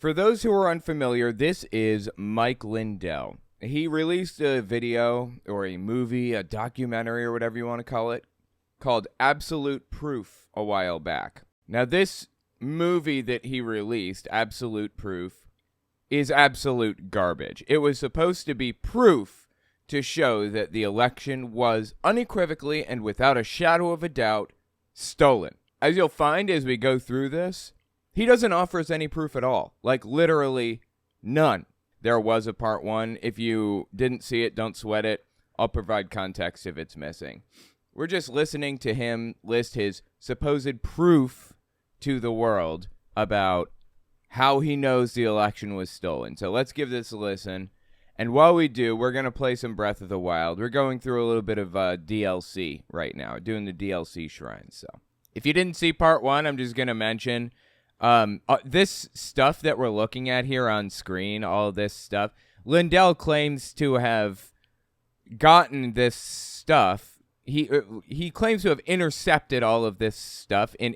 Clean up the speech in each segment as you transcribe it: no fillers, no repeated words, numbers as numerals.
For those who are unfamiliar, this is Mike Lindell. He released a video or a movie, a documentary or whatever you want to call it, called Absolute Proof a while back. Now, this movie that he released, Absolute Proof, is absolute garbage. It was supposed to be proof to show that the election was unequivocally and without a shadow of a doubt stolen. As you'll find as we go through this, he doesn't offer us any proof at all. Like, literally none. There was a part one. If you didn't see it, don't sweat it. I'll provide context if it's missing. We're just listening to him list his supposed proof to the world about how he knows the election was stolen. So let's give this a listen. And while we do, we're going to play some Breath of the Wild. We're going through a little bit of DLC right now, doing the DLC shrines. So if you didn't see part one, I'm just going to mention this stuff that we're looking at here on screen, all this stuff. Lindell claims to have gotten this stuff. He claims to have intercepted all of this stuff in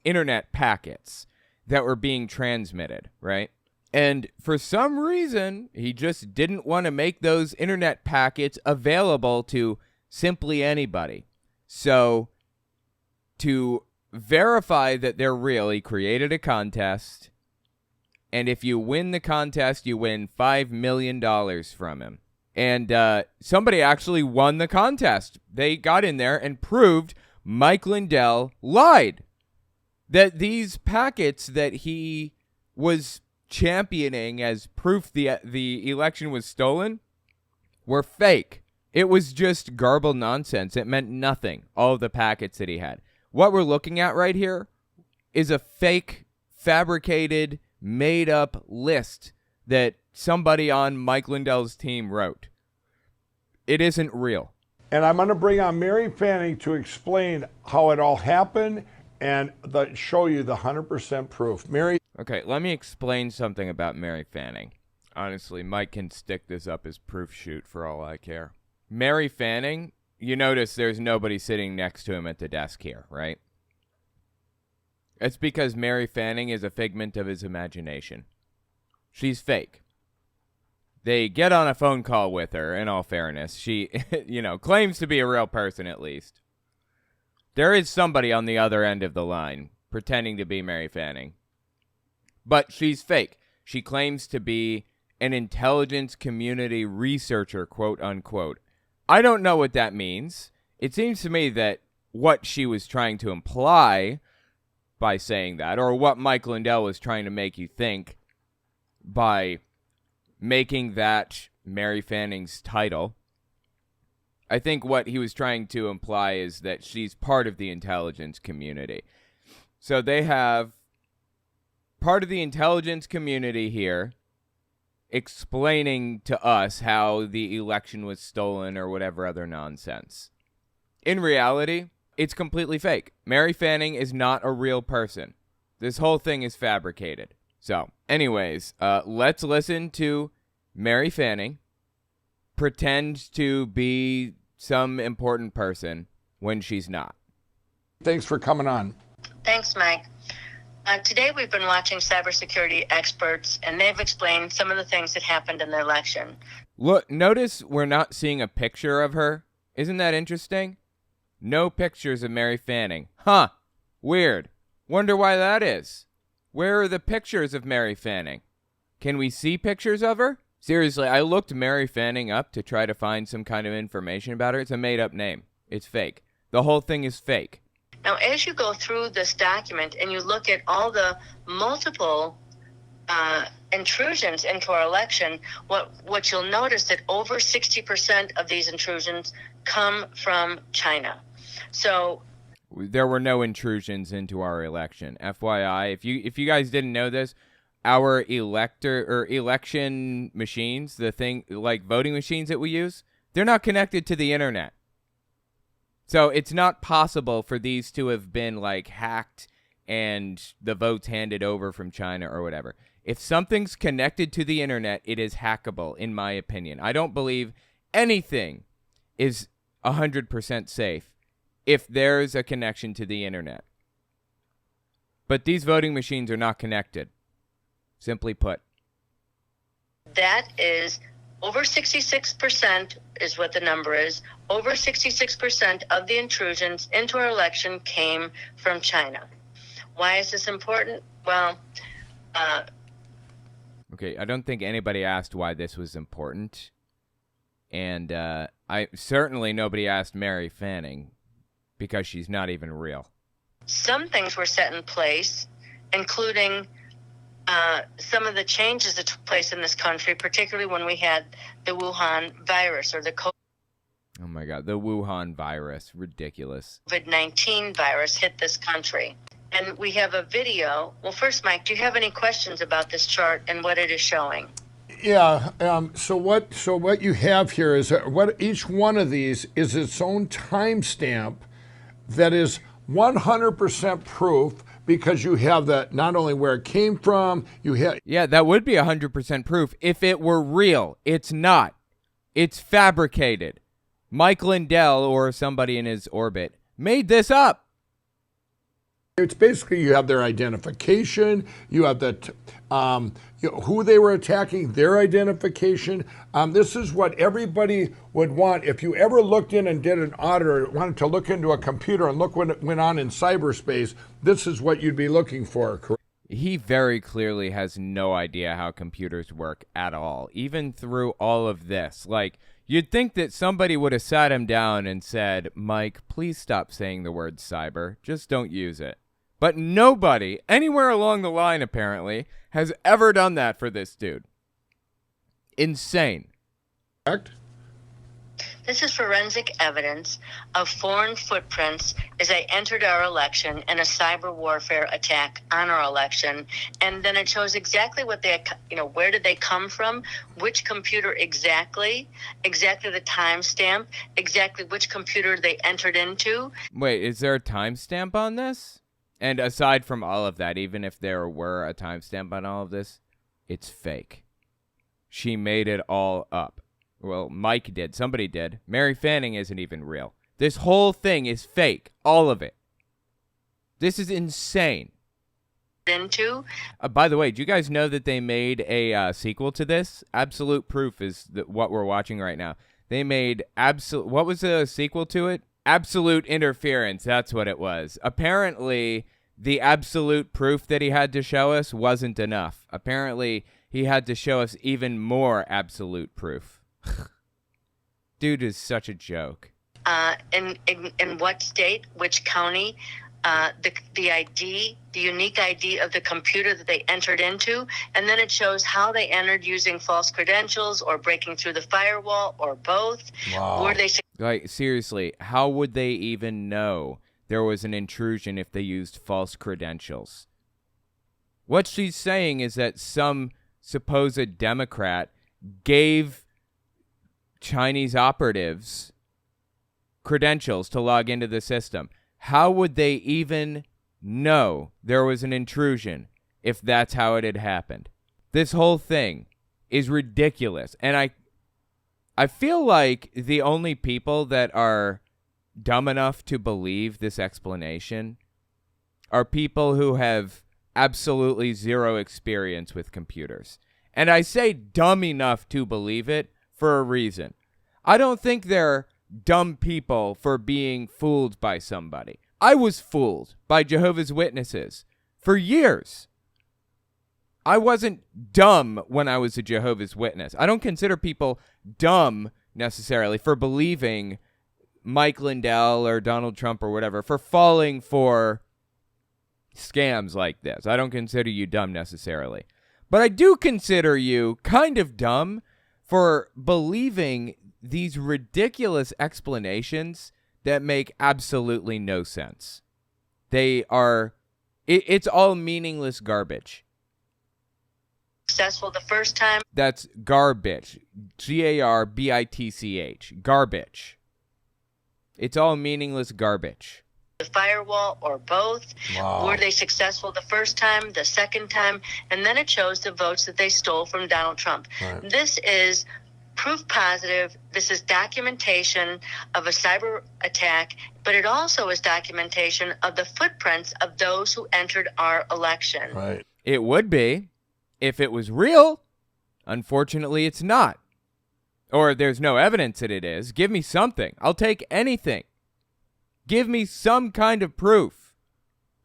internet packets that were being transmitted, right? And for some reason, he just didn't want to make those internet packets available to simply anybody. So to verify that they're real, he created a contest. And if you win the contest, you win $5 million from him. And somebody actually won the contest. They got in there and proved Mike Lindell lied. That these packets that he was championing as proof the election was stolen were fake. It was just garbled nonsense. It meant nothing, all of the packets that he had. What we're looking at right here is a fake, fabricated, made-up list that somebody on Mike Lindell's team wrote. It isn't real. And I'm going to bring on Mary Fanning to explain how it all happened and show you the 100% proof. Mary? Okay, let me explain something about Mary Fanning. Honestly, Mike can stick this up as proof shoot for all I care. Mary Fanning, you notice there's nobody sitting next to him at the desk here, right? It's because Mary Fanning is a figment of his imagination. She's fake. They get on a phone call with her, in all fairness. She, claims to be a real person at least. There is somebody on the other end of the line pretending to be Mary Fanning. But she's fake. She claims to be an intelligence community researcher, quote unquote. I don't know what that means. It seems to me that what she was trying to imply by saying that, or what Mike Lindell was trying to make you think by making that Mary Fanning's title, I think what he was trying to imply is that she's part of the intelligence community. So they have part of the intelligence community here explaining to us how the election was stolen or whatever other nonsense. In reality, it's completely fake. Mary Fanning is not a real person. This whole thing is fabricated. So, anyways, let's listen to Mary Fanning pretend to be some important person when she's not. Thanks for coming on. Thanks, Mike. Today we've been watching cybersecurity experts, and they've explained some of the things that happened in the election. Look, notice we're not seeing a picture of her. Isn't that interesting? No pictures of Mary Fanning. Huh. Weird. Wonder why that is. Where are the pictures of Mary Fanning? Can we see pictures of her? Seriously, I looked Mary Fanning up to try to find some kind of information about her. It's a made-up name. It's fake. The whole thing is fake. Now, as you go through this document and you look at all the multiple intrusions into our election, what you'll notice that over 60% of these intrusions come from China. So there were no intrusions into our election. FYI, if you guys didn't know this, our election machines, the thing like voting machines that we use, they're not connected to the internet. So it's not possible for these to have been like hacked and the votes handed over from China or whatever. If something's connected to the internet, it is hackable, in my opinion. I don't believe anything is 100% safe if there's a connection to the internet. But these voting machines are not connected. simply put? That is over 66% is what the number is. Over 66% of the intrusions into our election came from China. Why is this important? Well, okay, I don't think anybody asked why this was important. And certainly nobody asked Mary Fanning, because she's not even real. Some things were set in place, including some of the changes that took place in this country, particularly when we had the Wuhan virus or the Oh my God, the Wuhan virus, ridiculous. COVID-19 virus hit this country. And we have a video. Well, first, Mike, do you have any questions about this chart and what it is showing? Yeah. So what you have here is what each one of these is its own timestamp that is 100% proof, because you have that not only where it came from, you have. Yeah, that would be 100% proof if it were real. It's not. It's fabricated. Mike Lindell, or somebody in his orbit, made this up. It's basically you have their identification, you have who they were attacking, their identification. This is what everybody would want. If you ever looked in and did an audit or wanted to look into a computer and look what went on in cyberspace, this is what you'd be looking for, correct? He very clearly has no idea how computers work at all, even through all of this. Like, you'd think that somebody would have sat him down and said, Mike, please stop saying the word cyber. Just don't use it. But nobody, anywhere along the line apparently, has ever done that for this dude. Insane. Correct? This is forensic evidence of foreign footprints as they entered our election and a cyber warfare attack on our election. And then it shows exactly what they, where did they come from, which computer exactly the timestamp, exactly which computer they entered into. Wait, is there a timestamp on this? And aside from all of that, even if there were a timestamp on all of this, it's fake. She made it all up. Well, Mike did. Somebody did. Mary Fanning isn't even real. This whole thing is fake. All of it. This is insane. Into. By the way, do you guys know that they made a sequel to this? Absolute Proof is what we're watching right now. They made what was the sequel to it? Absolute Interference. That's what it was. Apparently, the absolute proof that he had to show us wasn't enough. Apparently, he had to show us even more absolute proof. Dude is such a joke. In what state, which county, the ID, the unique ID of the computer that they entered into, and then it shows how they entered using false credentials or breaking through the firewall or both. Wow. Were they Like, seriously, how would they even know there was an intrusion if they used false credentials? What she's saying is that some supposed Democrat gave Chinese operatives credentials to log into the system. How would they even know there was an intrusion if that's how it had happened? This whole thing is ridiculous. And I feel like the only people that are dumb enough to believe this explanation are people who have absolutely zero experience with computers. And I say dumb enough to believe it for a reason. I don't think they're dumb people for being fooled by somebody. I was fooled by Jehovah's Witnesses for years. I wasn't dumb when I was a Jehovah's Witness. I don't consider people dumb necessarily for believing Mike Lindell or Donald Trump or whatever, for falling for scams like this. I don't consider you dumb necessarily. But I do consider you kind of dumb for believing these ridiculous explanations that make absolutely no sense. They are, it's all meaningless garbage. successful the first time? That's garbage. Garbitch. Garbage. It's all meaningless garbage. The firewall or both? Wow. Were they successful the first time, the second time? And then it shows the votes that they stole from Donald Trump. Right. This is proof positive. This is documentation of a cyber attack, but it also is documentation of the footprints of those who entered our election. Right. It would be. If it was real, unfortunately, it's not. Or there's no evidence that it is. Give me something. I'll take anything. Give me some kind of proof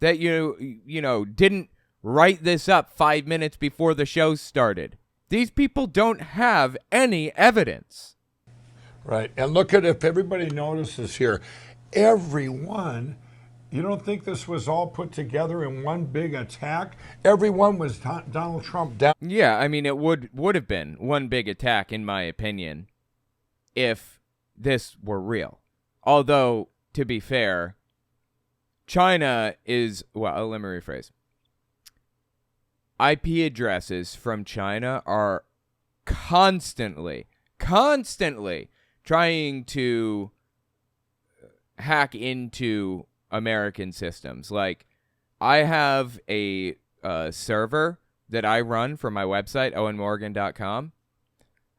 that you didn't write this up 5 minutes before the show started. These people don't have any evidence. Right. And look at, if everybody notices here, everyone, you don't think this was all put together in one big attack? Everyone was Donald Trump down. Yeah, I mean, it would have been one big attack, in my opinion, if this were real. Although, to be fair, China is, well, let me rephrase. IP addresses from China are constantly trying to hack into American systems. Like, I have a server that I run for my website, owenmorgan.com.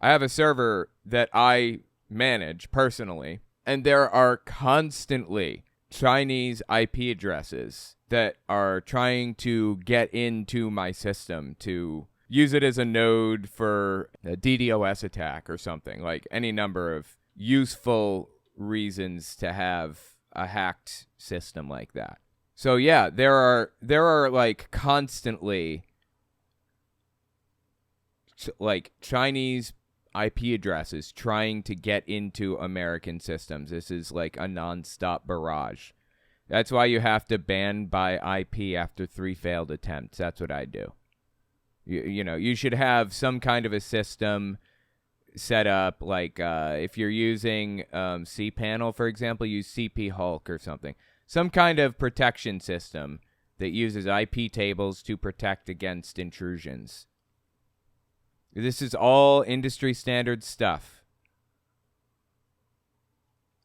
I have a server that I manage personally, and there are constantly Chinese IP addresses that are trying to get into my system to use it as a node for a DDoS attack or something, like any number of useful reasons to have a hacked system like that. So yeah, there are like constantly like Chinese IP addresses trying to get into American systems. This is like a nonstop barrage. That's why you have to ban by IP after 3 failed attempts. That's what I do. You should have some kind of a system set up, like if you're using cPanel, for example, use CP Hulk or something. Some kind of protection system that uses IP tables to protect against intrusions. This is all industry standard stuff.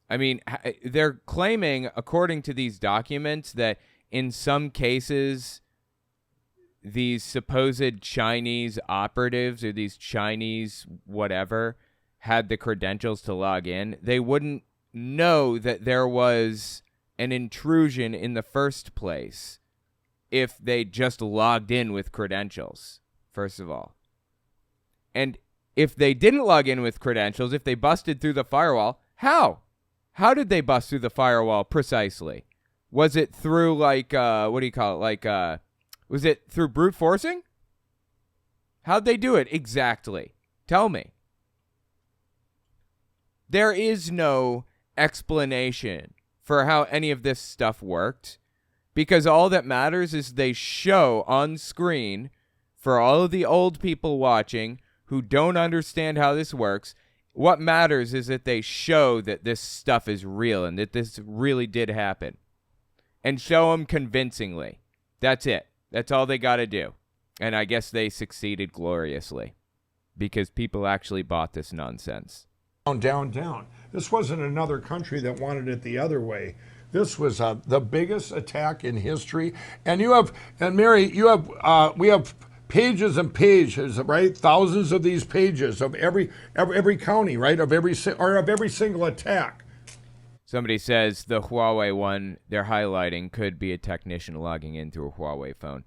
I mean, they're claiming, according to these documents, that in some cases, these supposed Chinese operatives or these Chinese whatever had the credentials to log in. They wouldn't know that there was an intrusion in the first place if they just logged in with credentials, first of all. And if they didn't log in with credentials, if they busted through the firewall, how? How did they bust through the firewall precisely? Was it through like, what do you call it? Like, was it through brute forcing? How'd they do it exactly? Tell me. There is no explanation for how any of this stuff worked, because all that matters is they show on screen for all of the old people watching who don't understand how this works. What matters is that they show that this stuff is real and that this really did happen, and show them convincingly. That's it. That's all they got to do. And I guess they succeeded gloriously because people actually bought this nonsense. Down. This wasn't another country that wanted it the other way. This was the biggest attack in history. And Mary, we have pages and pages, right? Thousands of these pages of every county, right? Of every single attack. Somebody says the Huawei one they're highlighting could be a technician logging in through a Huawei phone.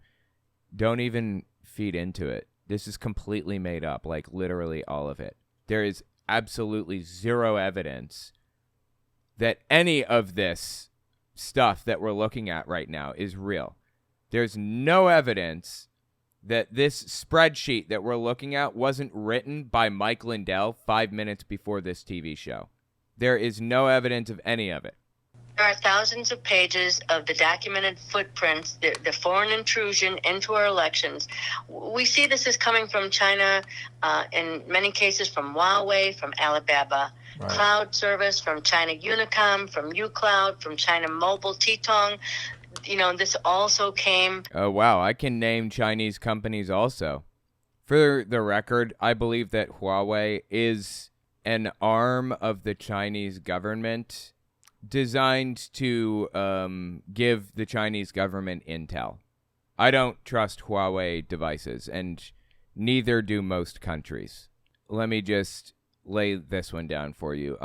Don't even feed into it. This is completely made up, like literally all of it. There is absolutely zero evidence that any of this stuff that we're looking at right now is real. There's no evidence that this spreadsheet that we're looking at wasn't written by Mike Lindell 5 minutes before this TV show. There is no evidence of any of it. There are thousands of pages of the documented footprints, the foreign intrusion into our elections. We see this is coming from China, in many cases from Huawei, from Alibaba right. Cloud Service, from China Unicom, from uCloud, from China Mobile, Titong. This also came... Oh, wow. I can name Chinese companies also. For the record, I believe that Huawei is an arm of the Chinese government designed to give the Chinese government intel. I don't trust Huawei devices, and neither do most countries. Let me just lay this one down for you.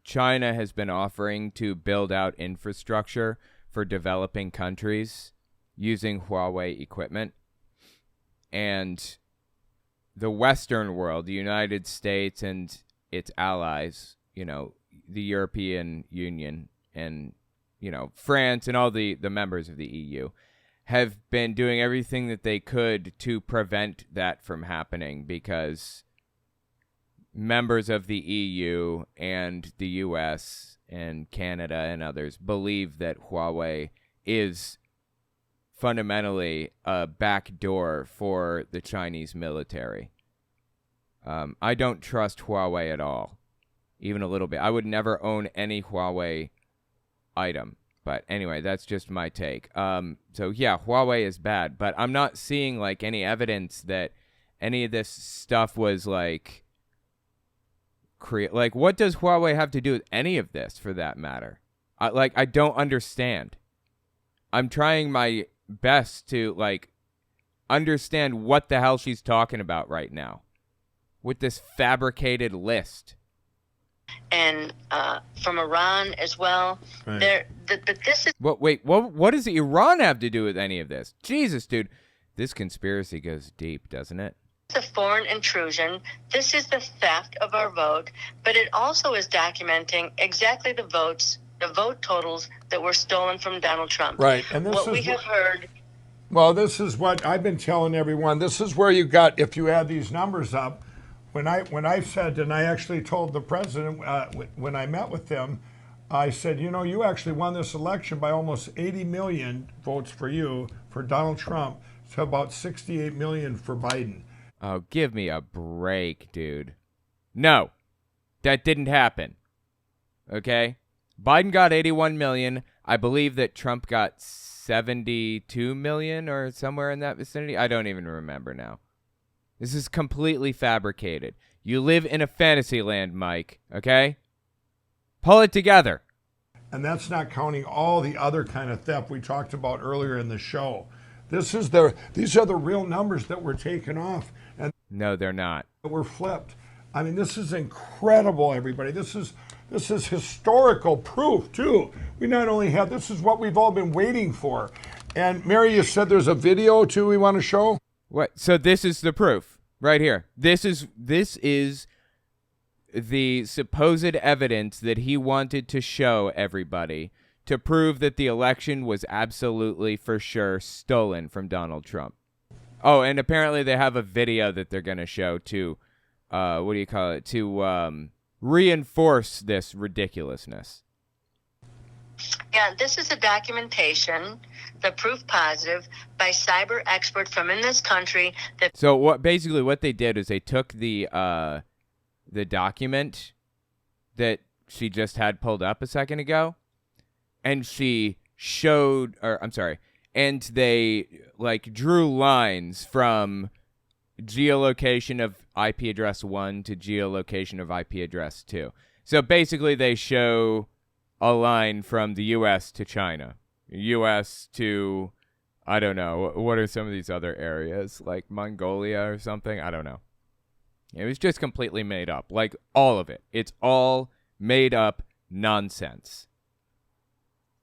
China has been offering to build out infrastructure for developing countries using Huawei equipment. And the Western world, the United States and its allies, the European Union and, France and all the members of the EU have been doing everything that they could to prevent that from happening, because members of the EU and the US and Canada and others believe that Huawei is fundamentally a backdoor for the Chinese military. I don't trust Huawei at all, even a little bit. I would never own any Huawei item. But anyway, that's just my take. So yeah, Huawei is bad, but I'm not seeing like any evidence that any of this stuff was like what does Huawei have to do with any of this, for that matter? I don't understand. I'm trying my best to understand what the hell she's talking about right now with this fabricated list. And from Iran as well. Right. But this is... What does Iran have to do with any of this? Jesus, dude. This conspiracy goes deep, doesn't it? The foreign intrusion. This is the theft of our vote, but it also is documenting exactly the vote totals that were stolen from Donald Trump. Right, and this we have heard. Well, this is what I've been telling everyone. This is where you got, if you add these numbers up. When I said, and I actually told the president when I met with him, I said, you actually won this election by almost 80 million votes for you, for Donald Trump, to about 68 million for Biden. Oh, give me a break, dude. No, that didn't happen. Okay? Biden got 81 million. I believe that Trump got 72 million or somewhere in that vicinity. I don't even remember now. This is completely fabricated. You live in a fantasy land, Mike, okay? Pull it together. And that's not counting all the other kind of theft we talked about earlier in the show. These are the real numbers that were taken off. And no, they're not. Were flipped. I mean, this is incredible, everybody. This is historical proof, too. We not only have, this is what we've all been waiting for. And Mary, you said there's a video, too, we want to show? What? So this is the proof right here. This is the supposed evidence that he wanted to show everybody to prove that the election was absolutely for sure stolen from Donald Trump. Oh, and apparently they have a video that they're going to show to, to reinforce this ridiculousness. Yeah, this is a documentation, the proof positive, by cyber expert from in this country. So what they did is they took the document that she just had pulled up a second ago, and and they drew lines from geolocation of IP address 1 to geolocation of IP address 2. So basically they show a line from the U.S. to China, U.S. to, I don't know, what are some of these other areas, like Mongolia or something? I don't know. It was just completely made up, like all of it. It's all made up nonsense.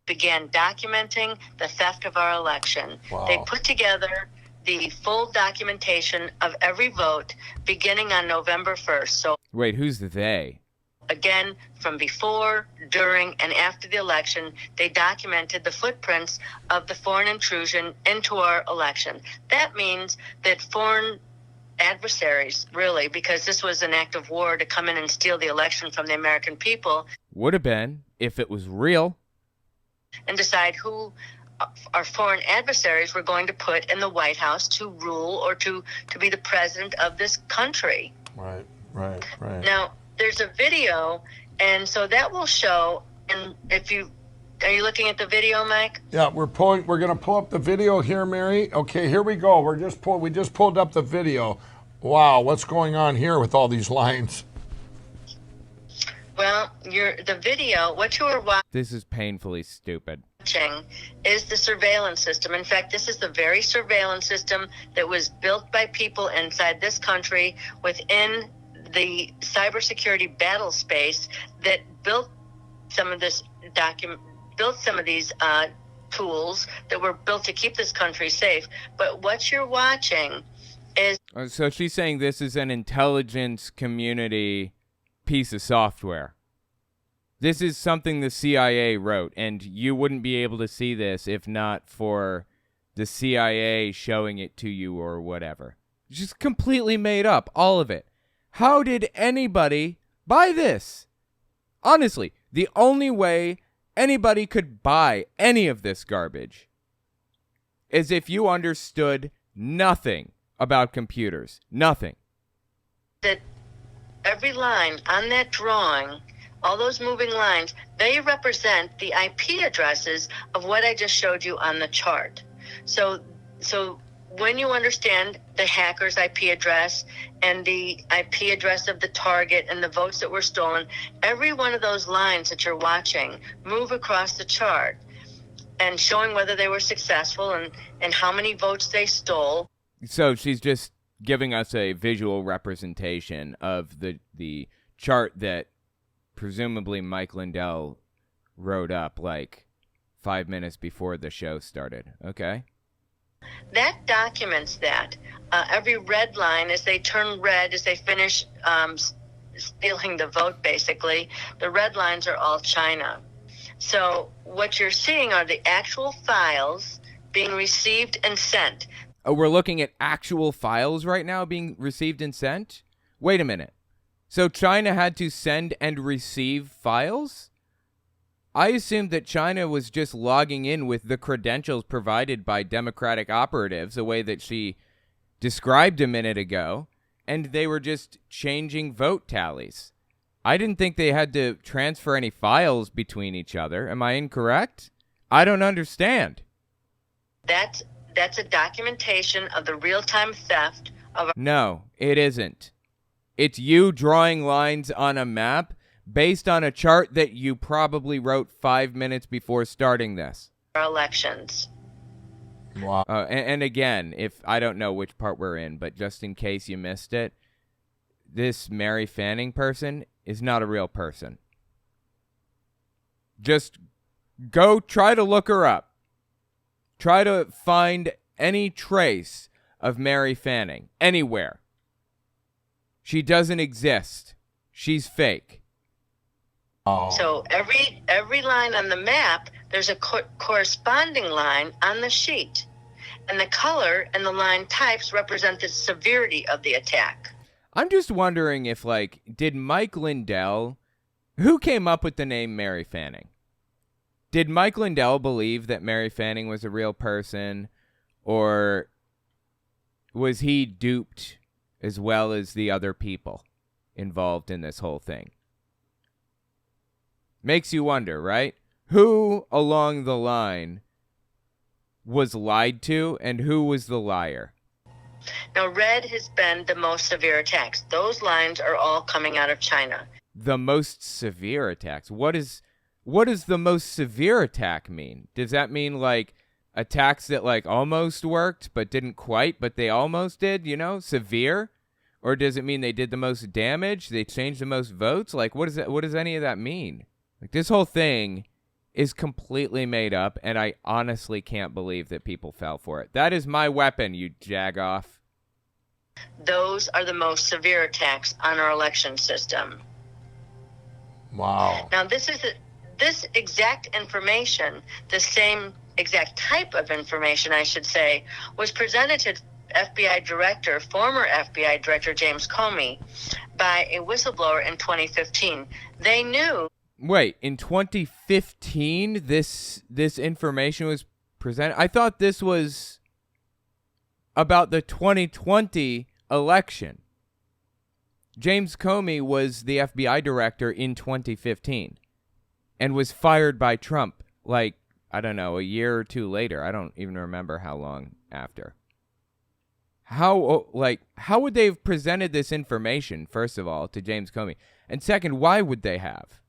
Began documenting the theft of our election. Wow. They put together the full documentation of every vote beginning on November 1st. So wait, who's they? Again, from before, during, and after the election, they documented the footprints of the foreign intrusion into our election. That means that foreign adversaries, really, because this was an act of war to come in and steal the election from the American people. Would have been, if it was real. And decide who our foreign adversaries were going to put in the White House to rule or to be the president of this country. Right. Now, there's a video, and so that will show. And are you looking at the video, Mike? Yeah, we're going to pull up the video here, Mary. Okay, here we go. We just pulled up the video. Wow, what's going on here with all these lines? Well, the video, what you were watching. This is painfully stupid. Is the surveillance system. In fact, this is the very surveillance system that was built by people inside this country within the cybersecurity battle space that built some of these tools that were built to keep this country safe. But what you're watching is So she's saying this is an intelligence community piece of software. This is something the CIA wrote, and you wouldn't be able to see this if not for the CIA showing it to you or whatever. Just completely made up, all of it. How did anybody buy this? Honestly, the only way anybody could buy any of this garbage is if you understood nothing about computers. Nothing. that every line on that drawing, all those moving lines, they represent the IP addresses of what I just showed you on the chart. So when you understand the hacker's IP address and the IP address of the target and the votes that were stolen, every one of those lines that you're watching move across the chart and showing whether they were successful and how many votes they stole. So she's just giving us a visual representation of the chart that presumably Mike Lindell wrote up like 5 minutes before the show started. Okay. That documents that. Every red line, as they turn red, as they finish stealing the vote, basically, the red lines are all China. So what you're seeing are the actual files being received and sent. Oh, we're looking at actual files right now being received and sent? Wait a minute. So China had to send and receive files? I assumed that China was just logging in with the credentials provided by Democratic operatives, the way that she described a minute ago, and they were just changing vote tallies. I didn't think they had to transfer any files between each other. Am I incorrect? I don't understand. That's a documentation of the real-time theft of... No, it isn't. It's you drawing lines on a map based on a chart that you probably wrote 5 minutes before starting this. our elections. Wow. And again, if I don't know which part we're in, but just in case you missed it, this Mary Fanning person is not a real person. Just go try to look her up. Try to find any trace of Mary Fanning anywhere. She doesn't exist. She's fake. Oh. So every line on the map, there's a corresponding line on the sheet. And the color and the line types represent the severity of the attack. I'm just wondering if, like, did Mike Lindell, who came up with the name Mary Fanning? Did Mike Lindell believe that Mary Fanning was a real person, or was he duped as well as the other people involved in this whole thing? Makes you wonder, right? Who along the line was lied to and who was the liar? Now, red has been the most severe attacks. Those lines are all coming out of China. The most severe attacks. What does the most severe attack mean? Does that mean like attacks that like almost worked but didn't quite, but they almost did, you know, severe? Or does it mean they did the most damage? They changed the most votes? Like what does any of that mean? Like this whole thing is completely made up, and I honestly can't believe that people fell for it. That is my weapon, you jagoff. Those are the most severe attacks on our election system. Wow. Now, this exact information, the same exact type of information, I should say, was presented to former FBI Director James Comey by a whistleblower in 2015. They knew. Wait, in 2015, this information was presented? I thought this was about the 2020 election. James Comey was the FBI director in 2015 and was fired by Trump, like, I don't know, a year or two later. I don't even remember how long after. How would they have presented this information, first of all, to James Comey? And second, why would they have?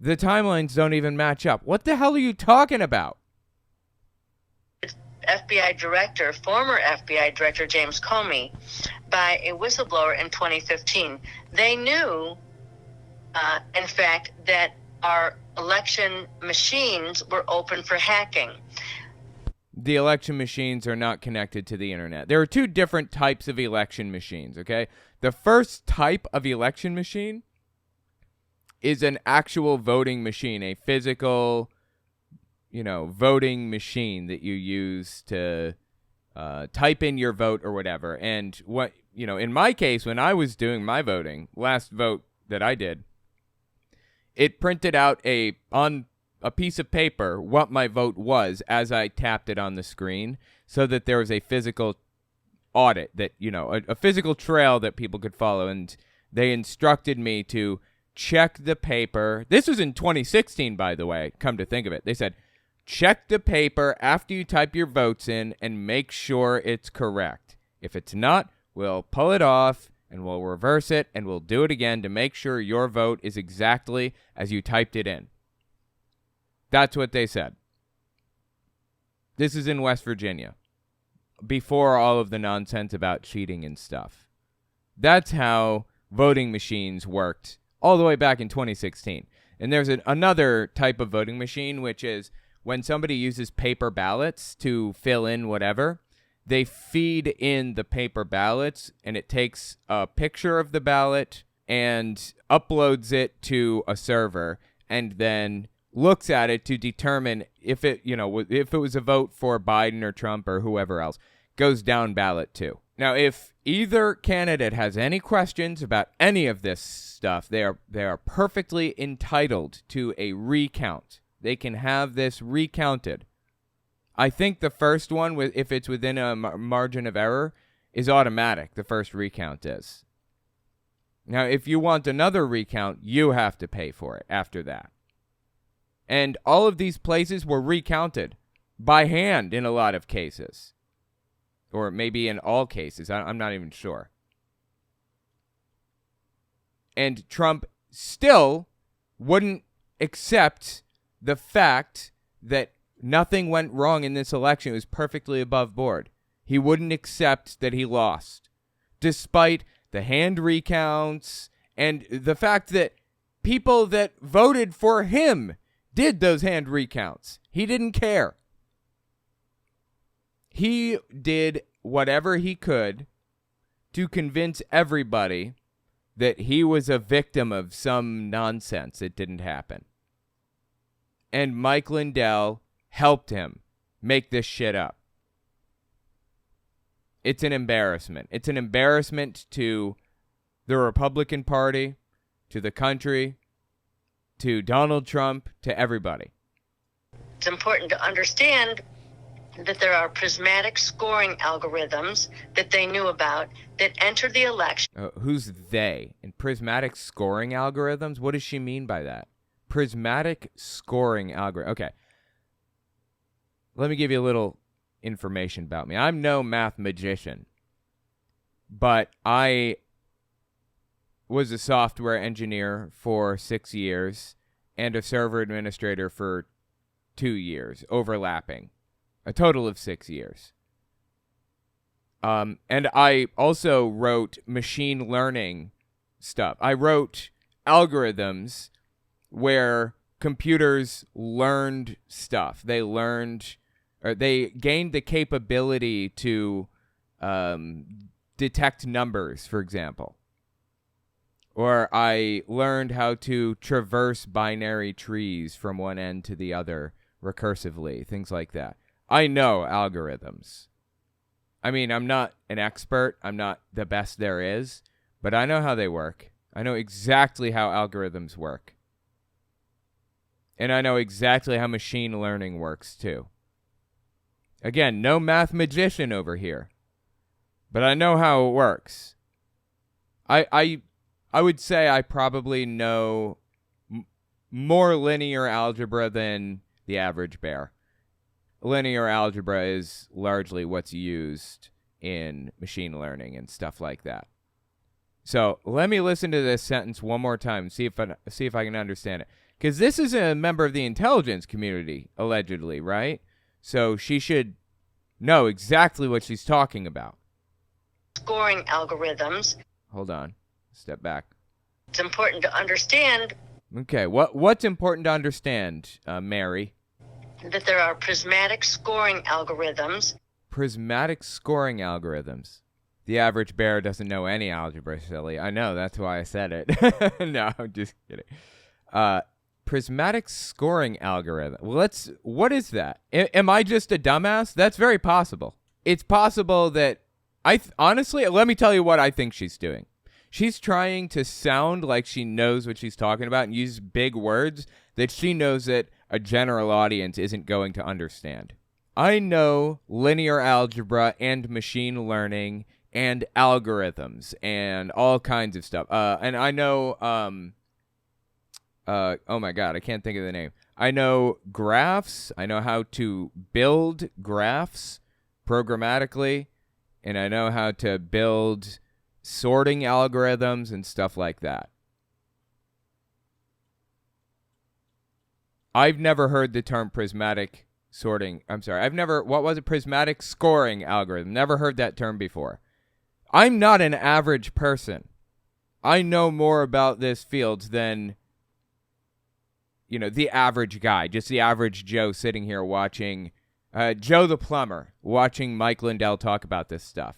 The timelines don't even match up. What the hell are you talking about? Former FBI Director James Comey by a whistleblower in 2015. They knew, in fact, that our election machines were open for hacking. the election machines are not connected to the internet. There are two different types of election machines, okay? The first type of election machine is an actual voting machine, a physical, voting machine that you use to type in your vote or whatever. And what, in my case, when I was doing my voting, last vote that I did, it printed out on a piece of paper what my vote was as I tapped it on the screen, so that there was a physical audit that, a physical trail that people could follow. And they instructed me to check the paper. This was in 2016, by the way, come to think of it. They said, check the paper after you type your votes in and make sure it's correct. If it's not, we'll pull it off and we'll reverse it and we'll do it again to make sure your vote is exactly as you typed it in. That's what they said. This is in West Virginia, before all of the nonsense about cheating and stuff. That's how voting machines worked all the way back in 2016. And there's another type of voting machine, which is when somebody uses paper ballots to fill in whatever, they feed in the paper ballots, and it takes a picture of the ballot and uploads it to a server, and then looks at it to determine if it was a vote for Biden or Trump or whoever else, goes down ballot too. Now, if either candidate has any questions about any of this stuff, they are perfectly entitled to a recount. They can have this recounted. I think the first one, if it's within a margin of error, is automatic. The first recount is. Now, if you want another recount, you have to pay for it after that. And all of these places were recounted by hand in a lot of cases. Or maybe in all cases. I'm not even sure. And Trump still wouldn't accept the fact that nothing went wrong in this election. It was perfectly above board. He wouldn't accept that he lost, despite the hand recounts and the fact that people that voted for him did those hand recounts. He didn't care. He did whatever he could to convince everybody that he was a victim of some nonsense that didn't happen. And Mike Lindell helped him make this shit up. It's an embarrassment. It's an embarrassment to the Republican Party, to the country, to Donald Trump, to everybody. It's important to understand that there are prismatic scoring algorithms that they knew about that enter the election. Who's they? And prismatic scoring algorithms? What does she mean by that? Prismatic scoring algorithm. Okay. Let me give you a little information about me. I'm no math magician, but I was a software engineer for 6 years and a server administrator for 2 years, overlapping. A total of 6 years. And I also wrote machine learning stuff. I wrote algorithms where computers learned stuff. They gained the capability to detect numbers, for example. Or I learned how to traverse binary trees from one end to the other recursively, things like that. I know algorithms. I mean, I'm not an expert. I'm not the best there is, but I know how they work. I know exactly how algorithms work. And I know exactly how machine learning works, too. Again, no math magician over here, but I know how it works. I would say I probably know more linear algebra than the average bear. Linear algebra is largely what's used in machine learning and stuff like that. So let me listen to this sentence one more time, see if I can understand it. Because this is a member of the intelligence community, allegedly, right? So she should know exactly what she's talking about. Scoring algorithms. Hold on. Step back. It's important to understand. Okay, what's important to understand, Mary? that there are prismatic scoring algorithms. Prismatic scoring algorithms. The average bear doesn't know any algebra, silly. I know, that's why I said it. No, I'm just kidding. Prismatic scoring algorithm. Well, what is that? Am I just a dumbass? That's very possible. It's possible that honestly, let me tell you what I think she's doing. She's trying to sound like she knows what she's talking about and use big words that she knows that a general audience isn't going to understand. I know linear algebra and machine learning and algorithms and all kinds of stuff. And I know, oh my God, I can't think of the name. I know graphs. I know how to build graphs programmatically, and I know how to build sorting algorithms and stuff like that. I've never heard the term prismatic sorting. I'm sorry. What was it? Prismatic scoring algorithm. Never heard that term before. I'm not an average person. I know more about this field than, the average guy, just the average Joe sitting here watching, Joe the plumber, watching Mike Lindell talk about this stuff.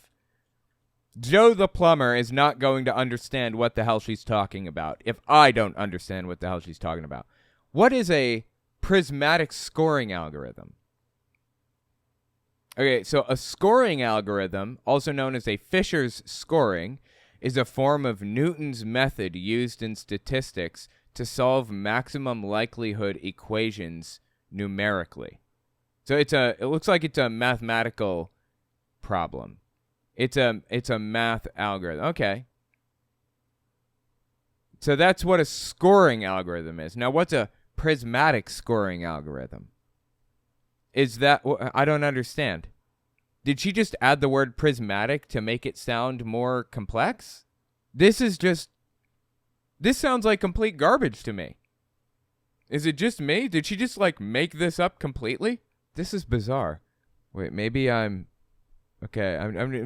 Joe the plumber is not going to understand what the hell she's talking about if I don't understand what the hell she's talking about. What is a prismatic scoring algorithm? Okay, so a scoring algorithm, also known as a Fisher's scoring, is a form of Newton's method used in statistics to solve maximum likelihood equations numerically. So it looks like it's a mathematical problem. It's a math algorithm. Okay. So that's what a scoring algorithm is. Now, what's a prismatic scoring algorithm? Is that, I don't understand. Did she just add the word prismatic to make it sound more complex? This sounds like complete garbage to me. Is it just me? Did she just make this up completely? This is bizarre. Wait, maybe I'm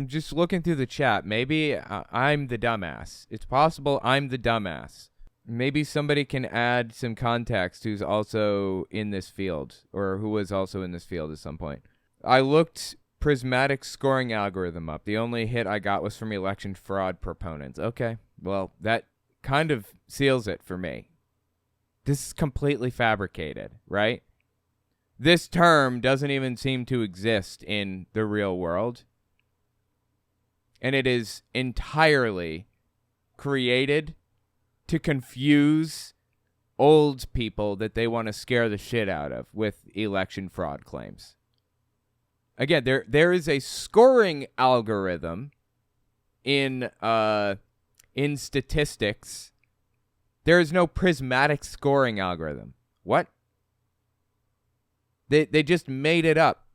just looking through the chat. Maybe I'm the dumbass. It's possible I'm the dumbass. Maybe somebody can add some context who's also in this field, or who was also in this field at some point. I looked prismatic scoring algorithm up. The only hit I got was from election fraud proponents. Okay, well, that kind of seals it for me. This is completely fabricated, right? This term doesn't even seem to exist in the real world. And it is entirely created to confuse old people that they want to scare the shit out of with election fraud claims. Again, there is a scoring algorithm in statistics. There is no prismatic scoring algorithm. What? They just made it up.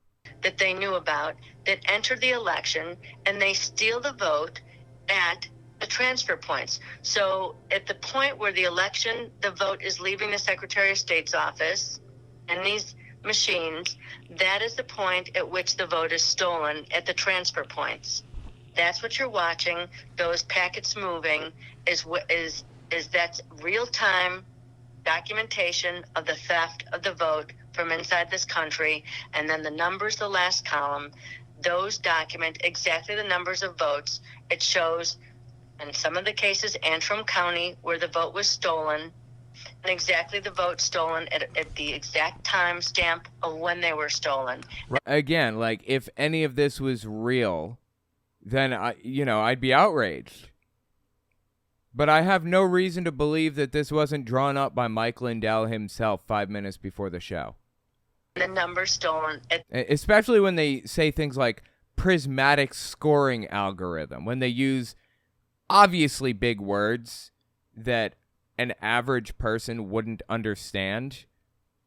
That they knew about that enter the election and they steal the vote at the transfer points. So at the point where the vote is leaving the Secretary of State's office and these machines, that is the point at which the vote is stolen at the transfer points. That's what you're watching. Those packets moving is that's real-time documentation of the theft of the vote from inside this country. And then the numbers, the last column, those document exactly the numbers of votes. It shows in some of the cases Antrim County where the vote was stolen, and exactly the vote stolen at the exact time stamp of when they were stolen. Again, if any of this was real, then I'd be outraged. But I have no reason to believe that this wasn't drawn up by Mike Lindell himself 5 minutes before the show. The numbers stolen. Especially when they say things like prismatic scoring algorithm, when they use obviously big words that an average person wouldn't understand,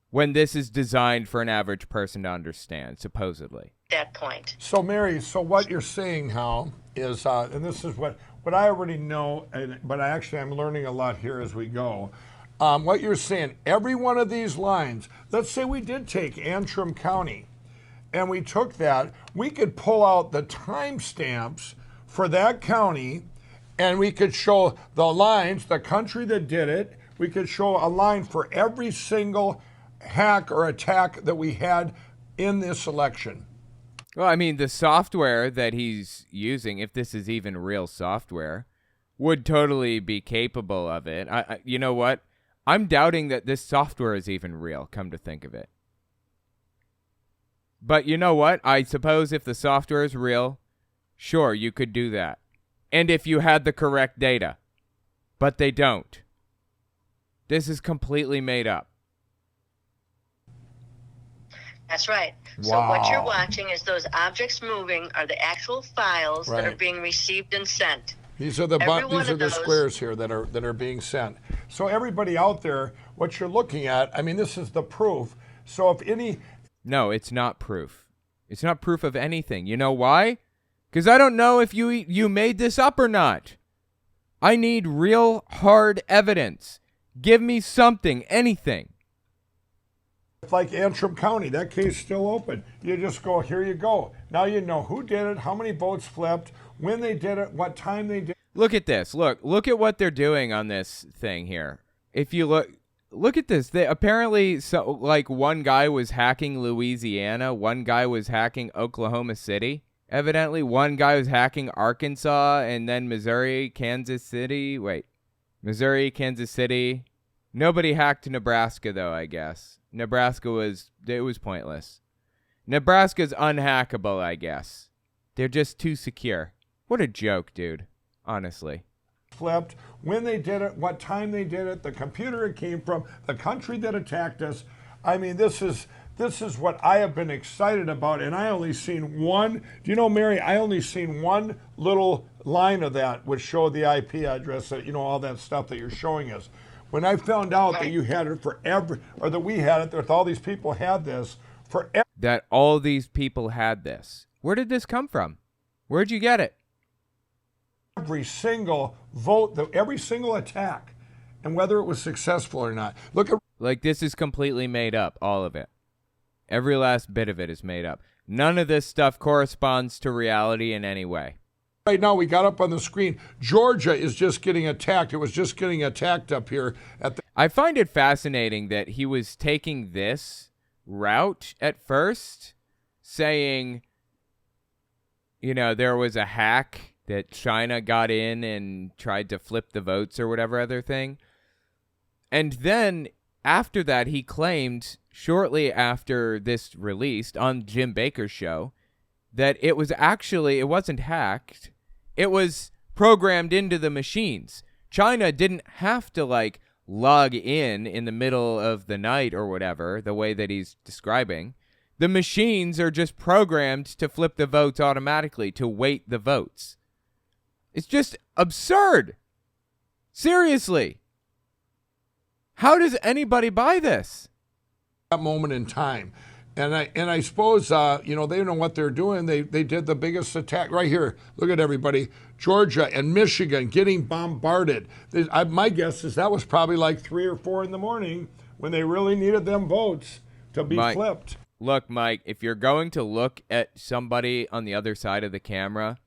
when this is designed for an average person to understand, supposedly. That point. So, Mary, what you're saying now is, and this is what I already know, but I'm learning a lot here as we go. What you're saying, every one of these lines, let's say we did take Antrim County, and we took that, we could pull out the timestamps for that county, and we could show the lines, the country that did it. We could show a line for every single hack or attack that we had in this election? Well, I mean, the software that he's using, if this is even real software, would totally be capable of it. You know what? I'm doubting that this software is even real, come to think of it. But you know what? I suppose if the software is real, sure, you could do that. And if you had the correct data. But they don't. This is completely made up. That's right. So what you're watching is those objects moving are the actual files that are being received and sent. These are the squares here that are being sent. So everybody out there, what you're looking at, I mean, this is the proof. So if any... No, it's not proof. It's not proof of anything. You know why? Because I don't know if you made this up or not. I need real hard evidence. Give me something, anything. It's like Antrim County, that case still open. You just go, here you go. Now you know who did it, how many votes flipped, when they did it, what time they did it. Look at this. Look at what they're doing on this thing here. If you look at this. They apparently, like, one guy was hacking Louisiana, one guy was hacking Oklahoma City. Evidently, one guy was hacking Arkansas, and then Missouri, Kansas City. Wait, Missouri, Kansas City. Nobody hacked Nebraska, though, I guess. Nebraska was pointless. Nebraska's unhackable, I guess. They're just too secure. What a joke, dude. Honestly. Flipped, when they did it, what time they did it, the computer it came from, the country that attacked us. I mean, this is what I have been excited about, and I only seen one. Do you know, Mary, I only seen one little line of that which showed the IP address, that, you know, all that stuff that you're showing us. When I found out that you had it for that we had it, that all these people had this for that all these people had this. Where did this come from? Where'd you get it? Every single vote, every single attack, and whether it was successful or not. Look at, like, this is completely made up, all of it. Every last bit of it is made up. None of this stuff corresponds to reality in any way. Right now, we got up on the screen, Georgia is just getting attacked. It was just getting attacked up here at the... I find it fascinating that he was taking this route at first, saying, you know, there was a hack that China got in and tried to flip the votes or whatever other thing. And then after that, he claimed, shortly after this released on Jim Bakker's show, that it wasn't hacked. It was programmed into the machines. China didn't have to, like, log in the middle of the night or whatever, the way that he's describing. The machines are just programmed to flip the votes automatically, to weight the votes. It's just absurd. Seriously. How does anybody buy this? That moment in time. And I suppose, you know, they know what they're doing. They did the biggest attack right here. Look at everybody. Georgia and Michigan getting bombarded. My guess is that was probably like 3 or 4 in the morning when they really needed them votes to be flipped. Look, Mike, if you're going to look at somebody on the other side of the camera,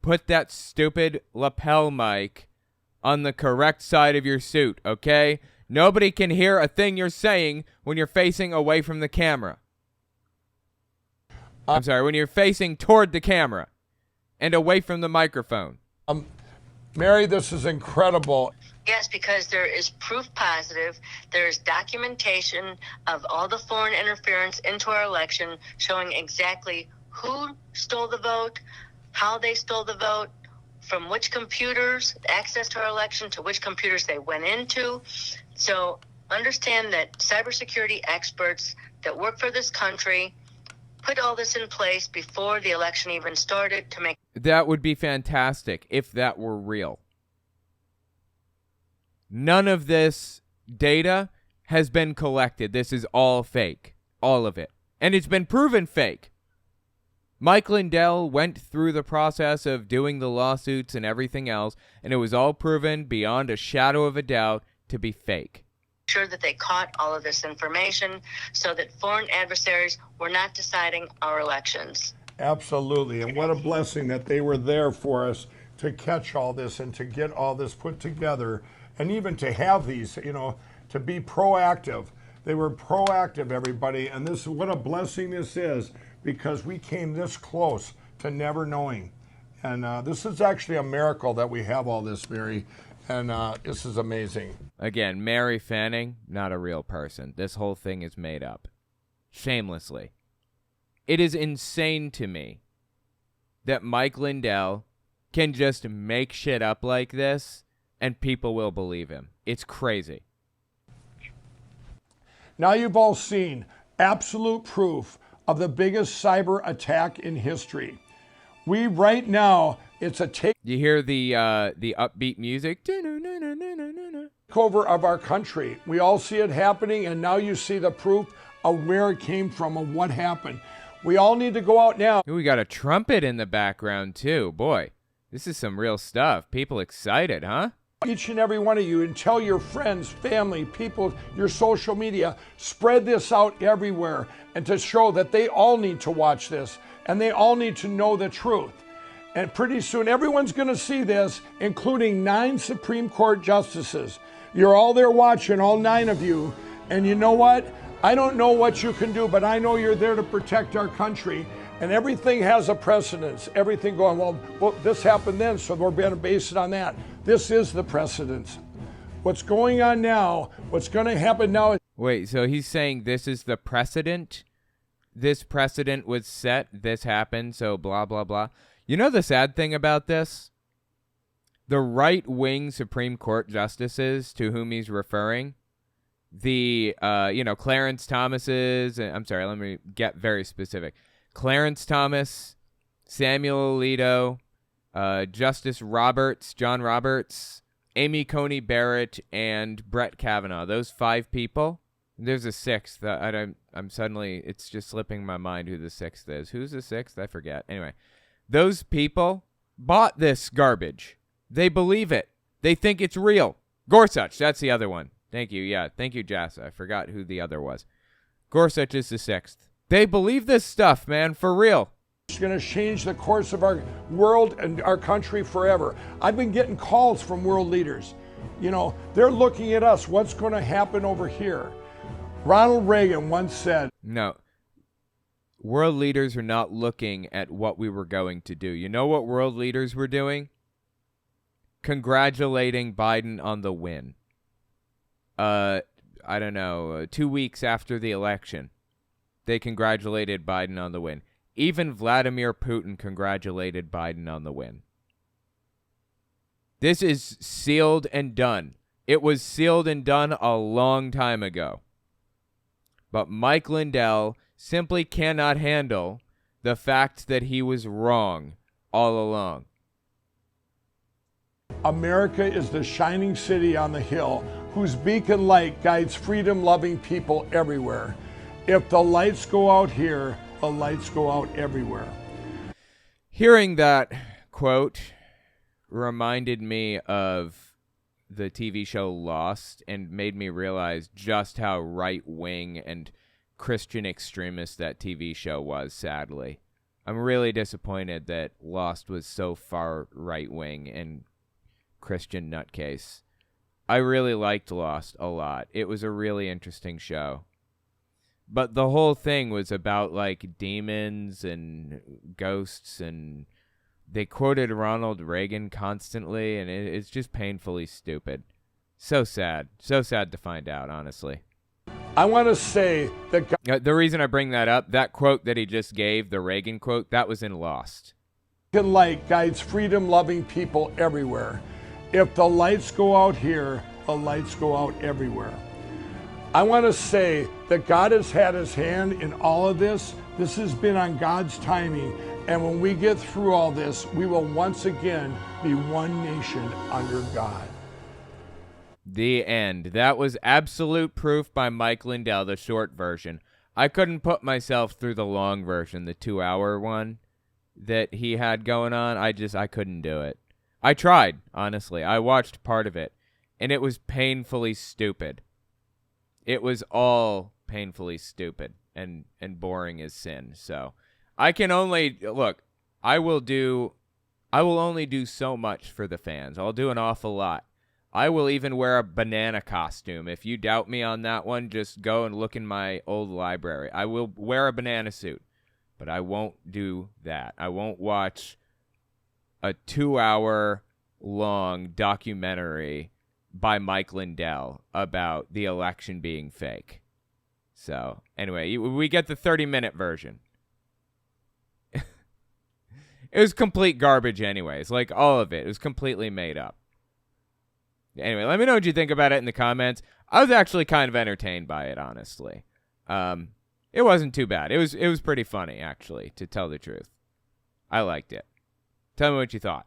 put that stupid lapel mic on the correct side of your suit, okay? Nobody can hear a thing you're saying when you're facing away from the camera. I'm sorry, when you're facing toward the camera and away from the microphone. Mary, this is incredible. Yes, because there is proof positive. There's documentation of all the foreign interference into our election showing exactly who stole the vote, how they stole the vote, from which computers, access to our election, to which computers they went into. So understand that cybersecurity experts that work for this country put all this in place before the election even started to make... That would be fantastic if that were real. None of this data has been collected. This is all fake. All of it. And it's been proven fake. Mike Lindell went through the process of doing the lawsuits and everything else, and it was all proven beyond a shadow of a doubt to be fake. Sure that they caught all of this information so that foreign adversaries were not deciding our elections. Absolutely. And what a blessing that they were there for us to catch all this and to get all this put together, and even to have these, you know, to be proactive. They were proactive, everybody, and this what a blessing this is, because we came this close to never knowing. And this is actually a miracle that we have all this, Mary, and this is amazing. Again, Mary Fanning, not a real person. This whole thing is made up. Shamelessly. It is insane to me that Mike Lindell can just make shit up like this and people will believe him. It's crazy. Now you've all seen absolute proof of the biggest cyber attack in history. We right now, it's a You hear the upbeat music? takeover of our country. We all see it happening, and now you see the proof of where it came from and what happened. We all need to go out now. Ooh, we got a trumpet in the background too. Boy, this is some real stuff. People excited, huh? Each and every one of you, and tell your friends, family, people, your social media, spread this out everywhere, and to show that they all need to watch this and they all need to know the truth. And pretty soon everyone's going to see this, including 9 Supreme Court justices. You're all there watching, all 9 of you. And you know what? I don't know what you can do, but I know you're there to protect our country. And everything has a precedence. Everything going, well, this happened then, so we're going to base it on that. This is the precedence. What's going on now, what's going to happen now is... Wait, so he's saying this is the precedent? This precedent was set, this happened, so blah, blah, blah. You know the sad thing about this? The right-wing Supreme Court justices to whom he's referring, the, Clarence Thomas's, I'm sorry, let me get very specific. Clarence Thomas, Samuel Alito, Justice Roberts, John Roberts, Amy Coney Barrett, and Brett Kavanaugh. Those 5 people. There's a 6th. I'm suddenly, it's just slipping my mind who the 6th is. Who's the 6th? I forget. Anyway, those people bought this garbage. They believe it. They think it's real. Gorsuch, that's the other one. Thank you. Yeah, thank you, Jassa. I forgot who the other was. Gorsuch is the 6th. They believe this stuff, man, for real. It's going to change the course of our world and our country forever. I've been getting calls from world leaders. You know, they're looking at us. What's going to happen over here? Ronald Reagan once said, no, world leaders are not looking at what we were going to do. You know what world leaders were doing? Congratulating Biden on the win. I don't know, 2 weeks after the election, they congratulated Biden on the win. Even Vladimir Putin congratulated Biden on the win. This is sealed and done. It was sealed and done a long time ago. But Mike Lindell simply cannot handle the fact that he was wrong all along. America is the shining city on the hill whose beacon light guides freedom-loving people everywhere. If the lights go out here, the lights go out everywhere. Hearing that quote reminded me of the TV show Lost and made me realize just how right-wing and Christian extremist that TV show was, sadly. I'm really disappointed that Lost was so far right-wing and Christian nutcase. I really liked Lost a lot. It was a really interesting show. But the whole thing was about, like, demons and ghosts, and they quoted Ronald Reagan constantly, and it's just painfully stupid. So sad. So sad to find out, honestly. I want to say that the reason I bring that up, that quote that he just gave, the Reagan quote, that was in Lost. beacon light guides freedom-loving people everywhere. If the lights go out here, the lights go out everywhere. I want to say that God has had his hand in all of this. This has been on God's timing. And when we get through all this, we will once again be one nation under God. The end. That was absolute proof by Mike Lindell, the short version. I couldn't put myself through the long version, the 2-hour one that he had going on. I couldn't do it. I tried, honestly. I watched part of it, and it was painfully stupid. It was all painfully stupid and boring as sin. So I can only look. I will only do so much for the fans. I'll do an awful lot. I will even wear a banana costume. If you doubt me on that one, just go and look in my old library. I will wear a banana suit, but I won't do that. I won't watch a 2-hour long documentary by Mike Lindell about the election being fake. So, anyway, we get the 30-minute version. It was complete garbage anyways. Like, all of it. It was completely made up. Anyway, let me know what you think about it in the comments. I was actually kind of entertained by it, honestly. It wasn't too bad. It was pretty funny, actually, to tell the truth. I liked it. Tell me what you thought.